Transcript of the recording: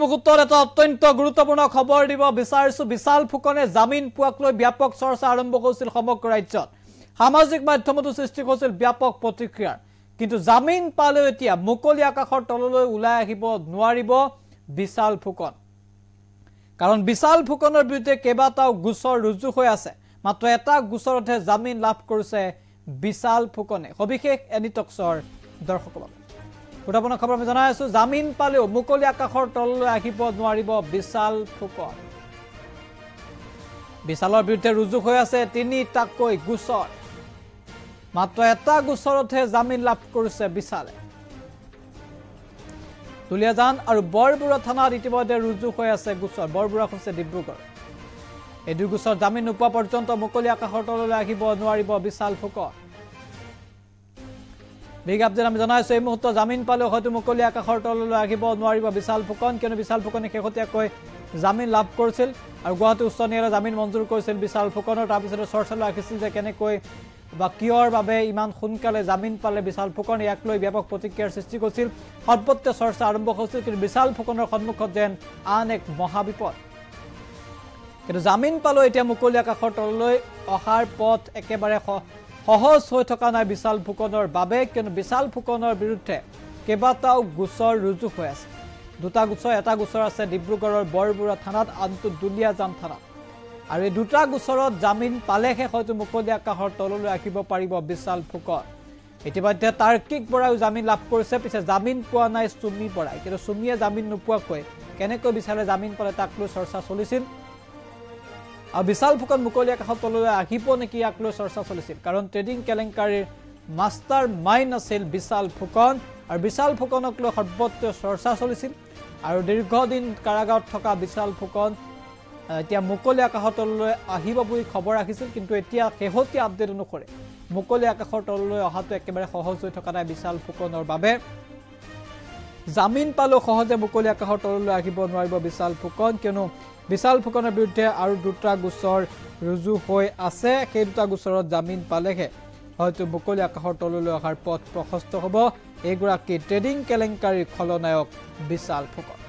মুহূৰ্তত এটা অত্যন্ত গুৰুত্বপূৰ্ণ খবৰ দিব বিচাৰিছো বিশাল ফুকনে জামিন পোৱাক লৈ ব্যাপক চৰ্চা আৰম্ভ হৈছিল সমগ্ৰ ৰাজ্যত সামাজিক মাধ্যমতো সৃষ্টি হৈছিল ব্যাপক প্ৰতিক্ৰিয়া কিন্তু জামিন পালে এতিয়া মুকলি আকাশৰ তললৈ ওলাই আহিব নোৱাৰিব বিশাল ফুকন কাৰণ বিশাল ফুকনৰ বিৰুদ্ধে কেইবাটাও গোচৰ ৰুজু হৈ আছে মাত্ৰ এটা গোচৰতে জামিন লাভ কৰিছে বিশাল ফুকনে সবিশেষ এনিটক্সৰ দৰ্শকক গুৰুত্বপূৰ্ণ খবৰ আমি জনাই আছো জামিন পালেও মুকলি আকাশৰ তললৈ আহিব নোৱাৰিব বিশাল ফুকন বিশালৰ বিৰুদ্ধে ৰুজু হৈ আছে তিনিটাকৈ গোচৰ মাত্ৰ এটা গোচৰতে জামিন লাভ কৰিছে বিশালে তুলিয়াজান আৰু বৰবুৰা থানাত ইতিমধ্যে ৰুজু হৈ আছে গোচৰ বৰবুৰা হৈছে ডিব্ৰুগড় এই দুই গোচৰ জামিন নোপোৱা পৰ্যন্ত মুকলি আকাশৰ তললৈ আহিব নোৱাৰিব বিশাল ফুকন বিগ আপডেট আমি জনাইছো এই মুহূৰ্তত জামিন পালেও হয়তো মুকলি আকাশৰ তললৈ আহিব নোৱাৰিব বিশাল ফুকন কিয়নো বিশাল ফুকনে শেহতীয়াকৈ জামিন লাভ কৰিছিল আৰু গুৱাহাটী উচ্চ ন্যায়ালয়ে জামিন মঞ্জুৰ কৰিছিল বিশাল ফুকনৰ তাৰপিছত চৰ্চালৈ আহিছিল যে কেনেকৈ বা কিয়ৰ বাবে ইমান সোনকালে জামিন পালে বিশাল ফুকন ইয়াক লৈ ব্যাপক প্ৰতিক্ৰিয়াৰ সৃষ্টি কৰিছিল সৰ্বত্ৰ চৰ্চা আৰম্ভ হৈছিল কিন্তু বিশাল ফুকনৰ সন্মুখত যেন আন এক মহাবিপদ কিন্তু জামিন পালো এতিয়া মুকলি আকাশৰ তললৈ অহাৰ পথ একেবাৰে সহজ হৈ থকা নাই বিশাল ফুকনৰ বাবে কিন্তু বিশাল ফুকনৰ বিৰুদ্ধে কেইবাটাও গোচৰ ৰুজু হৈ আছে দুটা গোচৰ এটা গোচৰ আছে ডিব্ৰুগড়ৰ বৰবুৰা থানাত আনটো দুলিয়াজান থানাত আৰু এই দুটা গোচৰত জামিন পালেহে হয়তো মুকলি আকাশৰ তললৈ আহিব পাৰিব বিশাল ফুকন ইতিমধ্যে তাৰ্কিক বৰাও জামিন লাভ কৰিছে পিছে জামিন পোৱা নাই সুমি বৰাই কিন্তু সুমিয়ে জামিন নোপোৱাকৈ কেনেকৈ বিশালে জামিন পালে তাক লৈ চৰ্চা চলিছিল আৰু বিশাল ফুকন মুকলি আকাশৰ তললৈ আহিব নেকি ইয়াক লৈ চৰ্চা চলিছিল কাৰণ ট্ৰেডিং কেলেংকাৰীৰ মাষ্টাৰ মাইণ্ড আছিল বিশাল ফুকন আৰু বিশাল ফুকনক লৈ সৰ্বত্ৰ চৰ্চা চলিছিল আৰু দীৰ্ঘদিন কাৰাগাৰত থকা বিশাল ফুকন এতিয়া মুকলি আকাশৰ তললৈ আহিব বুলি খবৰ আহিছিল কিন্তু এতিয়া শেহতীয়া আপডেট অনুসৰি মুকলি আকাশৰ তললৈ অহাটো একেবাৰে সহজ হৈ থকা নাই বিশাল ফুকনৰ বাবে জামিন পালেও সহজে মুকলি আকাশৰ তললৈ আহিব নোৱাৰিব বিশাল ফুকন কিয়নো বিশাল ফুকনৰ বিৰুদ্ধে আৰু দুটা গোচৰ ৰুজু হৈ আছে সেই দুটা গোচৰত জামিন পালেহে হয়তো মুকলি আকাশৰ তললৈ অহাৰ পথ প্ৰশস্ত হ'ব এইগৰাকী ট্ৰেডিং কেলেংকাৰীৰ খলনায়ক বিশাল ফুকন